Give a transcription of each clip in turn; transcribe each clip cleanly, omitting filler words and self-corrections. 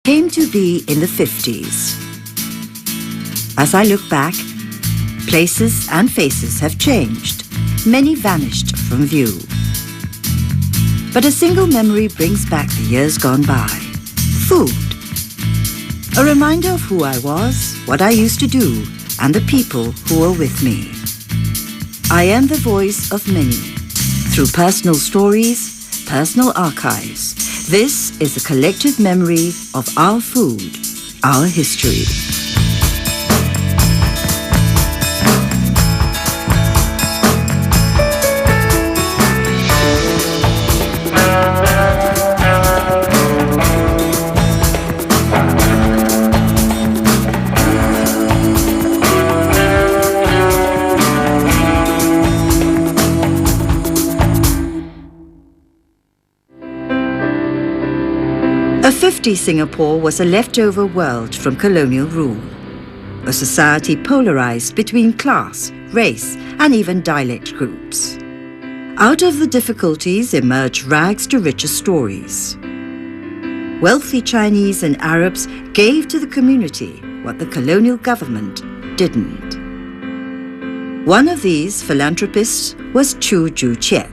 came to be in the 50s. As I look back, places and faces have changed. Many vanished from view. But a single memory brings back the years gone by. Food. A reminder of who I was, what I used to do, and the people who were with me. I am the voice of many. Through personal stories, personal archives, this is a collective memory of our food, our history. A 50s Singapore was a leftover world from colonial rule. A society polarized between class, race, and even dialect groups. Out of the difficulties emerged rags to riches stories. Wealthy Chinese and Arabs gave to the community what the colonial government didn't. One of these philanthropists was Chu Ju Chiet.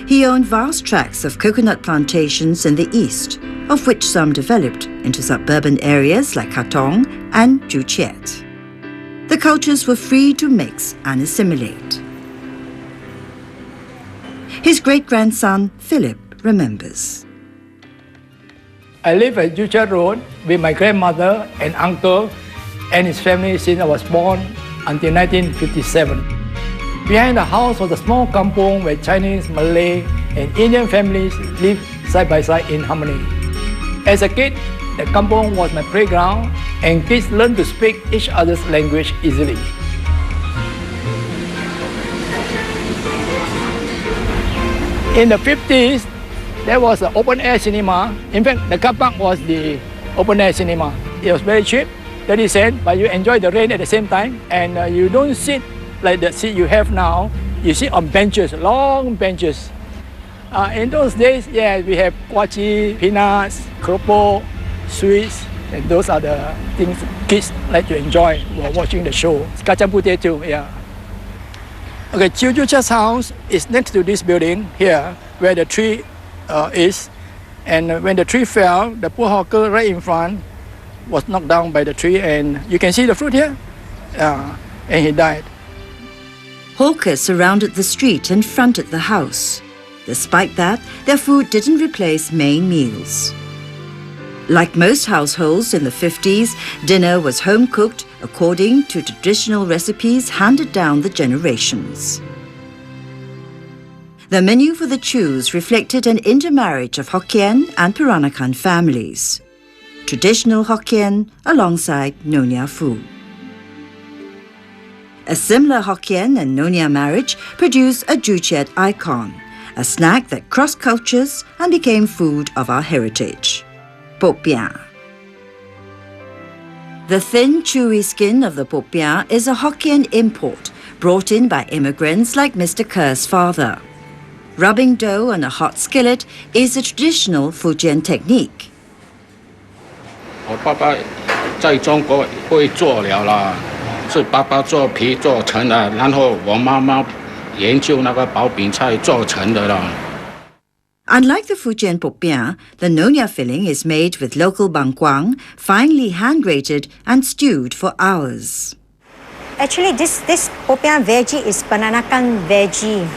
He owned vast tracts of coconut plantations in the east, of which some developed into suburban areas like Katong and Ju Chiet. The cultures were free to mix and assimilate. His great-grandson, Philip, remembers. I live at Ju Chiet Road with my grandmother and uncle and his family since I was born until 1957. Behind the house was a small kampong where Chinese, Malay, and Indian families lived side by side in harmony. As a kid, the kampong was my playground, and kids learned to speak each other's language easily. In the 50s, there was an open-air cinema. In fact, the car park was the open-air cinema. It was very cheap, 30 cents, but you enjoy the rain at the same time, and you don't sit like the seat you have now. You sit on benches, long benches. In those days, yeah, we have kwachi, peanuts, keropok, sweets, and those are the things kids like to enjoy while watching the show. Kacang putih too, yeah. Okay, Chu Ju Chiet's house is next to this building here, where the tree is. And when the tree fell, the poor hawker right in front was knocked down by the tree, and you can see the fruit here, and he died. Hawkers surrounded the street and fronted the house. Despite that, their food didn't replace main meals. Like most households in the 50s, dinner was home-cooked according to traditional recipes handed down the generations. The menu for the Chus reflected an intermarriage of Hokkien and Peranakan families. Traditional Hokkien alongside Nyonya food. A similar Hokkien and Nyonya marriage produced a Ju Chiet icon, a snack that crossed cultures and became food of our heritage. Popiah. The thin, chewy skin of the popiah is a Hokkien import brought in by immigrants like Mr. Kerr's father. Rubbing dough on a hot skillet is a traditional Fujian technique. 我爸爸在中国会做了啦，是爸爸做皮做成的，然后我妈妈研究那个薄饼菜做成的啦。 Unlike the Fujian popiah, the Nyonya filling is made with local bangkwang, finely hand-grated and stewed for hours. Actually, this popiah veggie is Peranakan veggie.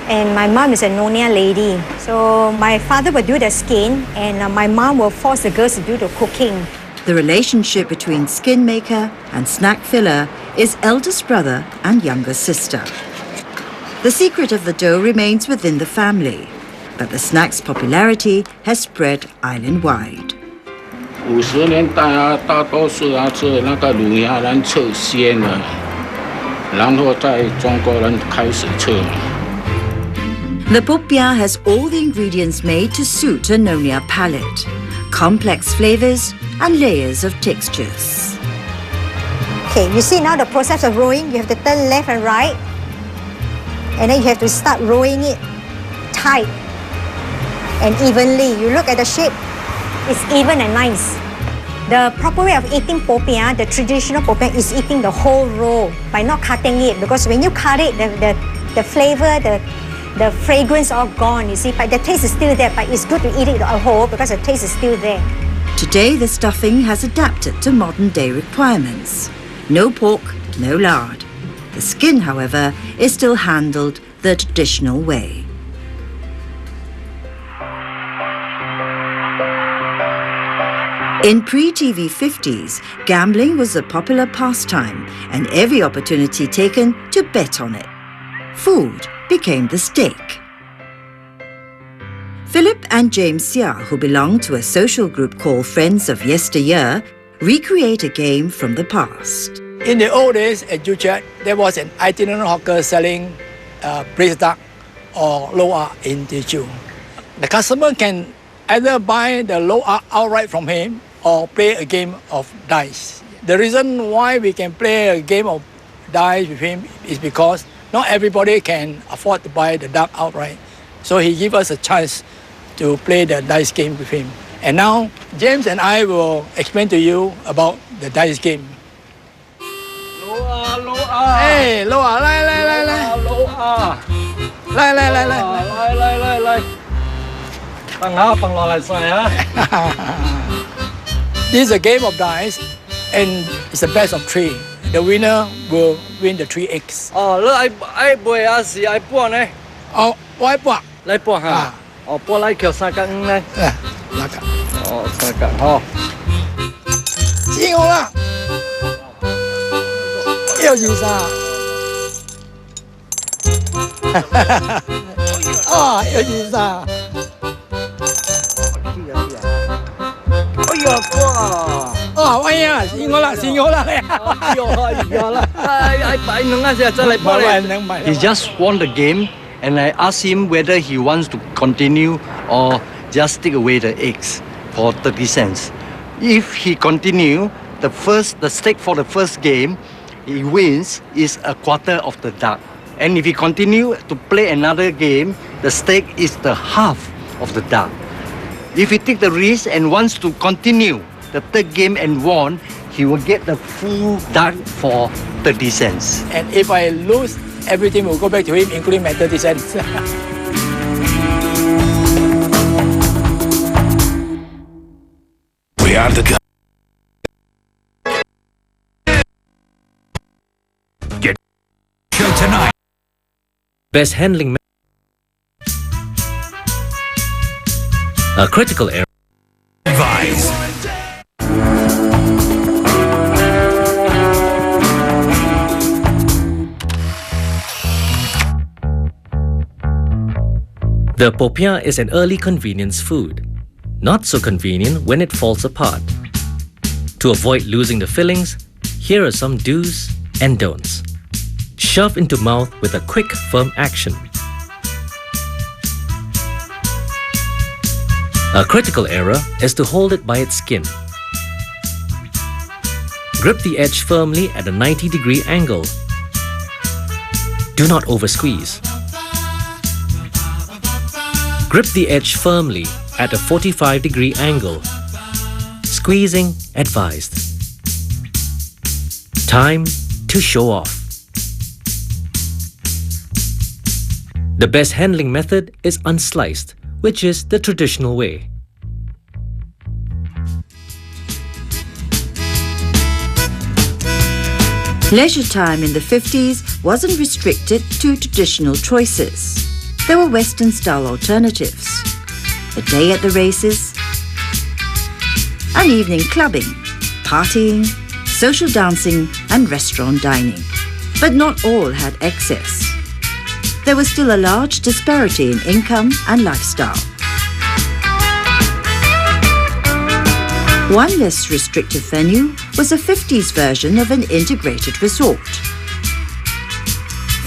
And my mom is a Nyonya lady. So my father would do the skin, and my mom will force the girls to do the cooking. The relationship between skin maker and snack filler is eldest brother and younger sister. The secret of the dough remains within the family, but the snack's popularity has spread island-wide. 50年代啊，大多数啊是那个鲁雅人吃鲜的，然后在中国人开始吃。 The popiah has all the ingredients made to suit a Nyonya palate. Complex flavors and layers of textures. Okay, you see now the process of rolling. You have to turn left and right. And then you have to start rolling it tight and evenly. You look at the shape, it's even and nice. The proper way of eating popiah, the traditional popiah, is eating the whole roll by not cutting it, because when you cut it, the flavor, the fragrance all gone, you see, but the taste is still there, but it's good to eat it whole because the taste is still there. Today, the stuffing has adapted to modern-day requirements. No pork, no lard. The skin, however, is still handled the traditional way. In pre-TV 50s, gambling was a popular pastime and every opportunity taken to bet on it. Food became the stake. Philip and James Seah, who belong to a social group called Friends of Yesteryear, recreate a game from the past. In the old days at Juchat, there was an itinerant hawker selling braised duck or loa in Teochew. The customer can either buy the loa outright from him or play a game of dice. The reason why we can play a game of dice with him is because not everybody can afford to buy the duck outright. So he gives us a chance to play the dice game with him. And now, James and I will explain to you about the dice game. Loa, loa. Hey, loa, lai. Loa. Lai. Bằng lo lại xoay hả? This is a game of dice, and it's the best of three. The winner will win the 3 eggs. Lỡ ai bồi gì ai buồn này? Why what? Lại buồn hả? Buồn lại kiểu sao căng này? Là cả. Sao căng ha? Xin hô啦! Yêu gì sao? Yêu gì sao? Ôi giời quá! Ôi à, xin hô là. He just won the game, and I asked him whether he wants to continue or just take away the eggs for 30 cents. If he continue, the stake for the first game he wins is a quarter of the duck. And if he continue to play another game, the stake is the half of the duck. If he take the risk and wants to continue the third game and won, he will get the full duck for 30 cents. And if I lose, everything will go back to him, including my 30 cents. We are the Get show tonight. Best handling a critical error. Advise. The popiah is an early convenience food. Not so convenient when it falls apart. To avoid losing the fillings, here are some do's and don'ts. Shove into mouth with a quick, firm action. A critical error is to hold it by its skin. Grip the edge firmly at a 90-degree angle. Do not over-squeeze. Grip the edge firmly at a 45-degree angle. Squeezing advised. Time to show off. The best handling method is unsliced, which is the traditional way. Leisure time in the 50s wasn't restricted to traditional choices. There were Western-style alternatives. A day at the races, an evening clubbing, partying, social dancing and restaurant dining. But not all had excess. There was still a large disparity in income and lifestyle. One less restrictive venue was a 50s version of an integrated resort.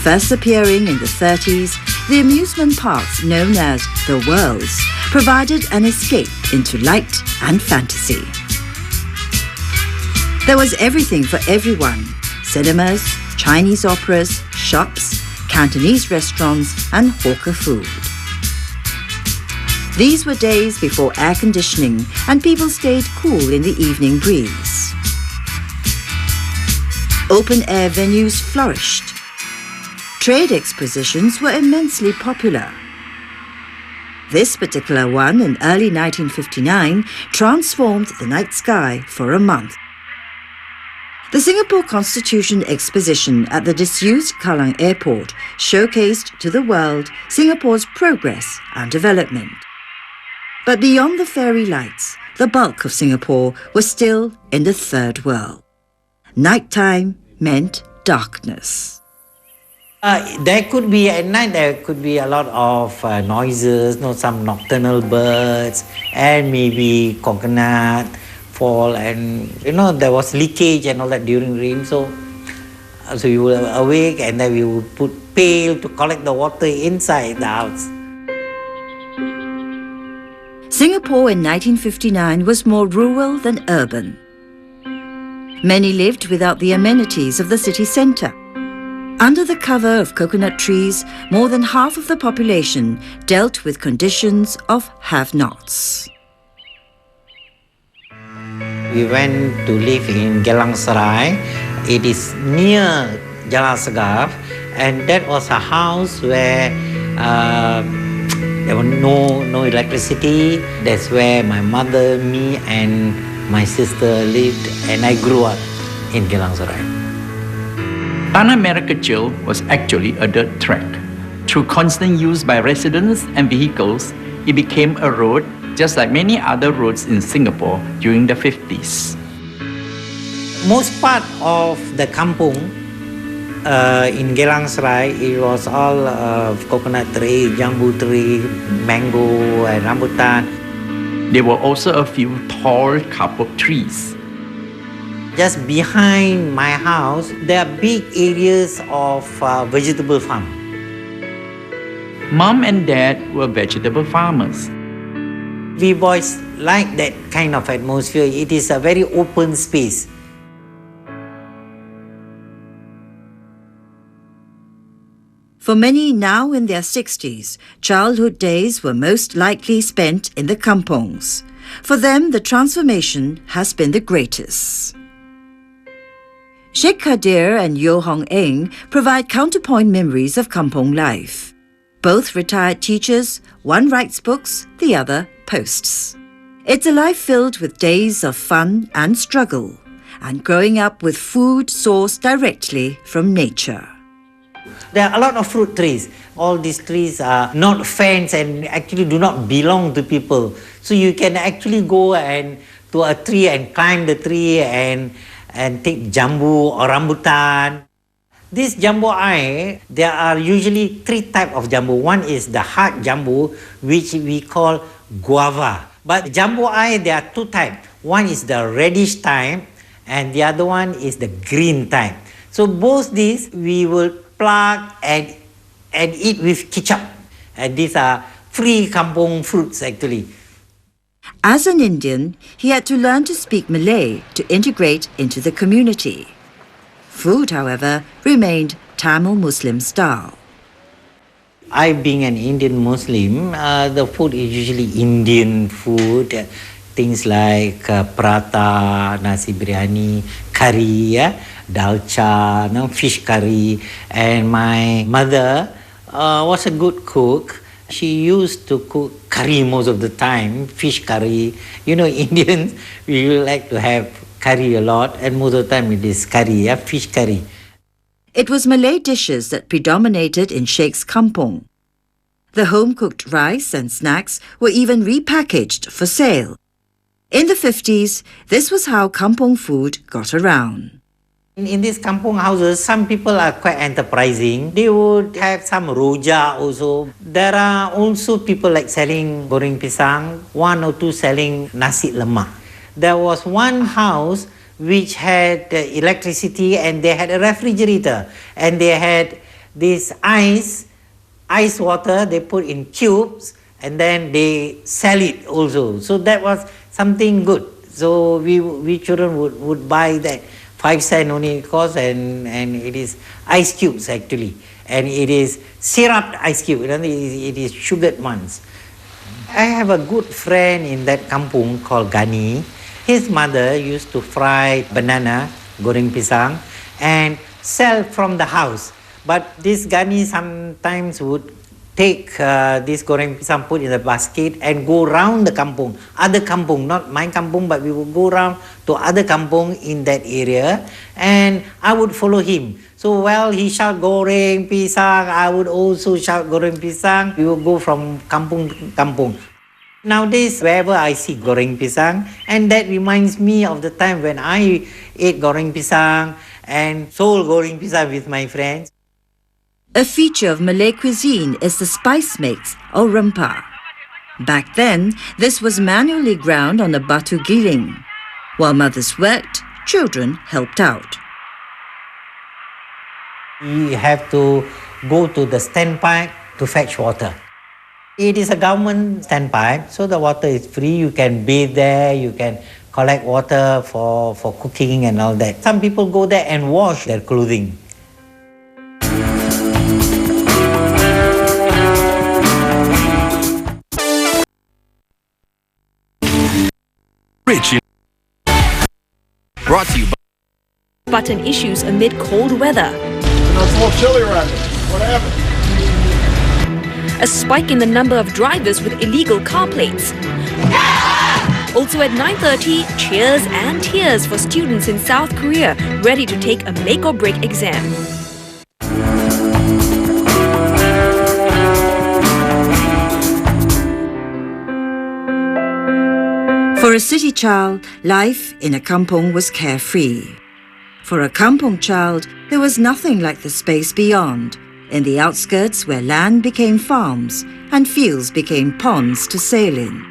First appearing in the 30s, the amusement parks known as the Worlds provided an escape into light and fantasy. There was everything for everyone: cinemas, Chinese operas, shops, Cantonese restaurants and hawker food. These were days before air conditioning and people stayed cool in the evening breeze. Open-air venues flourished. Trade expositions were immensely popular. This particular one in early 1959 transformed the night sky for a month. The Singapore Constitution Exposition at the disused Kallang Airport showcased to the world Singapore's progress and development. But beyond the fairy lights, the bulk of Singapore was still in the third world. Nighttime meant darkness. There could be, at night, there could be a lot of noises, some nocturnal birds, and maybe coconut fall, and there was leakage and all that during rain. So you were awake, and then we would put pail to collect the water inside the house. Singapore in 1959 was more rural than urban. Many lived without the amenities of the city centre. Under the cover of coconut trees, more than half of the population dealt with conditions of have-nots. We went to live in Geylang Serai. It is near Jalan Segaf, and that was a house where there was no electricity. That's where my mother, me, and my sister lived, and I grew up in Geylang Serai. Tanah Merah Kecil was actually a dirt track. Through constant use by residents and vehicles, it became a road just like many other roads in Singapore during the 50s. Most part of the kampung in Geylang Serai, it was all coconut tree, jambu tree, mango, and rambutan. There were also a few tall kapok trees. Just behind my house, there are big areas of vegetable farm. Mom and Dad were vegetable farmers. We boys like that kind of atmosphere. It is a very open space. For many now in their 60s, childhood days were most likely spent in the kampongs. For them, the transformation has been the greatest. Sheikh Kadir and Yo Hong Eng provide counterpoint memories of kampong life. Both retired teachers, one writes books, the other posts. It's a life filled with days of fun and struggle, and growing up with food sourced directly from nature. There are a lot of fruit trees. All these trees are not fenced and actually do not belong to people. So you can actually go to a tree and climb the tree and take jambu or rambutan. This jambu eye, there are usually three types of jambu. One is the hard jambu, which we call guava. But jambu eye, there are two types. One is the reddish type, and the other one is the green type. So both these we will pluck and eat with ketchup. And these are free kampong fruits actually. As an Indian, he had to learn to speak Malay to integrate into the community. Food, however, remained Tamil Muslim style. I, being an Indian Muslim, the food is usually Indian food. Things like prata, nasi biryani, curry, dalcha, fish curry. And my mother was a good cook. She used to cook curry most of the time, fish curry. Indians, we like to have curry a lot, and most of the time it is curry, fish curry. It was Malay dishes that predominated in Sheikh's kampong. The home-cooked rice and snacks were even repackaged for sale. In the 50s, this was how kampong food got around. In these kampong houses, some people are quite enterprising. They would have some roja also. There are also people like selling goreng pisang, one or two selling nasi lemak. There was one house which had electricity and they had a refrigerator. And they had this ice water they put in cubes and then they sell it also. So that was something good. So we children would buy that. 5 cents only it costs, and it is ice cubes actually. And it is syruped ice cube, it is sugared ones. I have a good friend in that kampung called Gani. His mother used to fry banana, goreng pisang, and sell from the house. But this Gani sometimes would take this goreng pisang, put in the basket and go round the kampung, other kampung, not my kampung, but we would go round to other kampung in that area, and I would follow him. So while he shout goreng pisang, I would also shout goreng pisang. We would go from kampung to kampung. Nowadays, wherever I see goreng pisang, and that reminds me of the time when I ate goreng pisang and sold goreng pisang with my friends. A feature of Malay cuisine is the spice mix, or rempah. Back then, this was manually ground on a batu giling. While mothers worked, children helped out. You have to go to the standpipe to fetch water. It is a government standpipe, so the water is free. You can bathe there, you can collect water for cooking and all that. Some people go there and wash their clothing. Rich. Brought to you by button issues amid cold weather. It's a little chilly around here. What happened? A spike in the number of drivers with illegal car plates. Also at 9:30, cheers and tears for students in South Korea ready to take a make or break exam. For a city child, life in a kampong was carefree. For a kampong child, there was nothing like the space beyond, in the outskirts where land became farms and fields became ponds to sail in.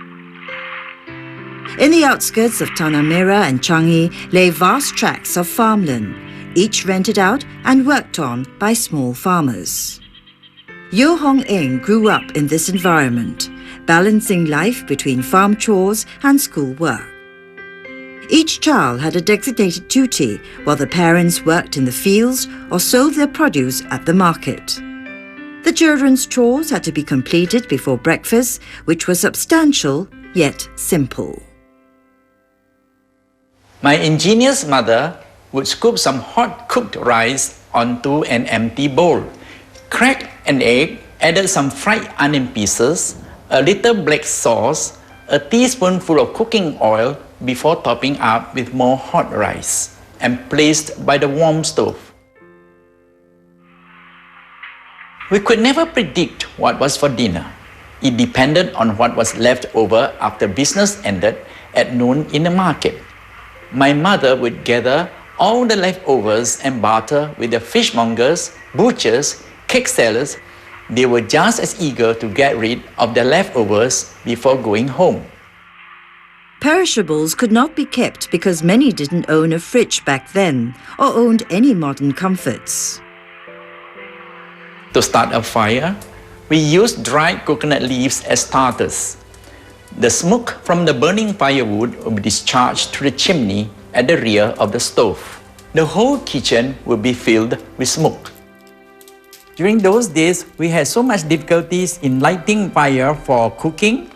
In the outskirts of Tanah Merah and Changi lay vast tracts of farmland, each rented out and worked on by small farmers. Yo Hong Eng grew up in this environment, balancing life between farm chores and school work. Each child had a designated duty while the parents worked in the fields or sold their produce at the market. The children's chores had to be completed before breakfast, which was substantial yet simple. My ingenious mother would scoop some hot cooked rice onto an empty bowl, crack an egg, added some fried onion pieces, a little black sauce, a teaspoonful of cooking oil before topping up with more hot rice and placed by the warm stove. We could never predict what was for dinner. It depended on what was left over after business ended at noon in the market. My mother would gather all the leftovers and barter with the fishmongers, butchers, cake sellers. They were just as eager to get rid of the leftovers before going home. Perishables could not be kept because many didn't own a fridge back then or owned any modern comforts. To start a fire, we used dried coconut leaves as starters. The smoke from the burning firewood would be discharged through the chimney at the rear of the stove. The whole kitchen would be filled with smoke. During those days, we had so much difficulties in lighting fire for cooking.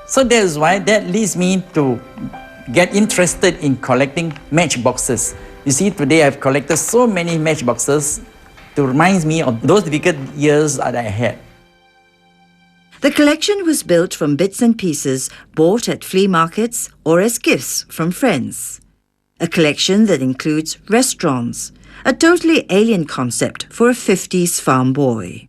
So that's why that leads me to get interested in collecting matchboxes. You see, today I've collected so many matchboxes to remind me of those difficult years that I had. The collection was built from bits and pieces bought at flea markets or as gifts from friends. A collection that includes restaurants, a totally alien concept for a 50s farm boy.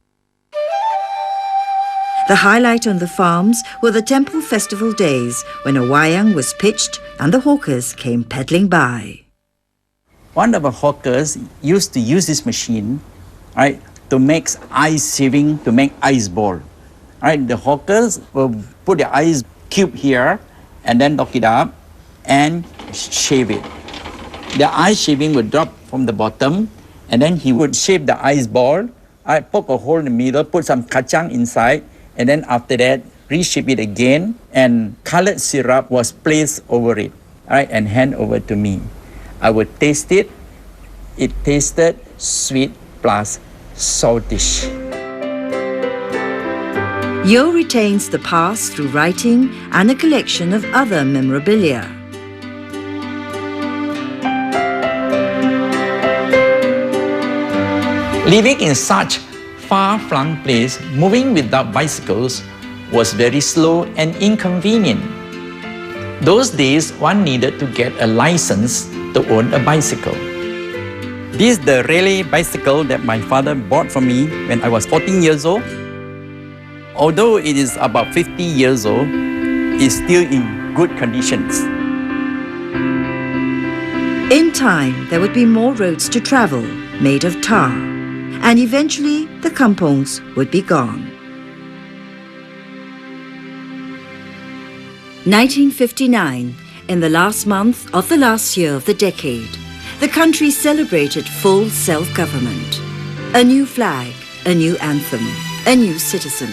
The highlight on the farms were the temple festival days when a wayang was pitched and the hawkers came peddling by. One of the hawkers used to use this machine, right, to make ice shaving, to make ice ball. Right, the hawkers will put the ice cube here and then lock it up and shave it. The ice shaving would drop from the bottom and then he would shave the ice ball, right, poke a hole in the middle, put some kacang inside, and then after that, reshape it again, and colored syrup was placed over it, right, and hand over to me. I would taste it. It tasted sweet plus saltish. Yo retains the past through writing and a collection of other memorabilia. Living in such far-flung place, moving without bicycles was very slow and inconvenient. Those days, one needed to get a license to own a bicycle. This is the relay bicycle that my father bought for me when I was 14 years old. Although it is about 50 years old, it's still in good conditions. In time, there would be more roads to travel, made of tar, and eventually the kampongs would be gone. 1959, in the last month of the last year of the decade, the country celebrated full self-government. A new flag, a new anthem, a new citizen.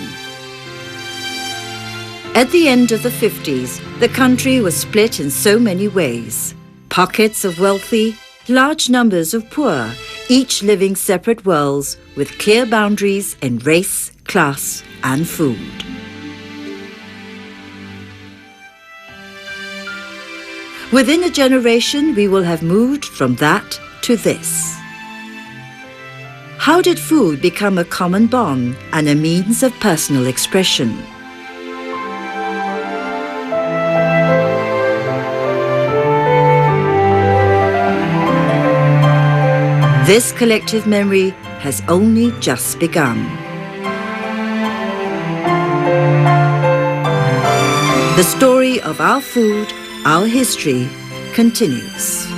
At the end of the 50s, the country was split in so many ways. Pockets of wealthy, large numbers of poor, each living separate worlds with clear boundaries in race, class, and food. Within a generation, we will have moved from that to this. How did food become a common bond and a means of personal expression? This collective memory has only just begun. The story of our food, our history, continues.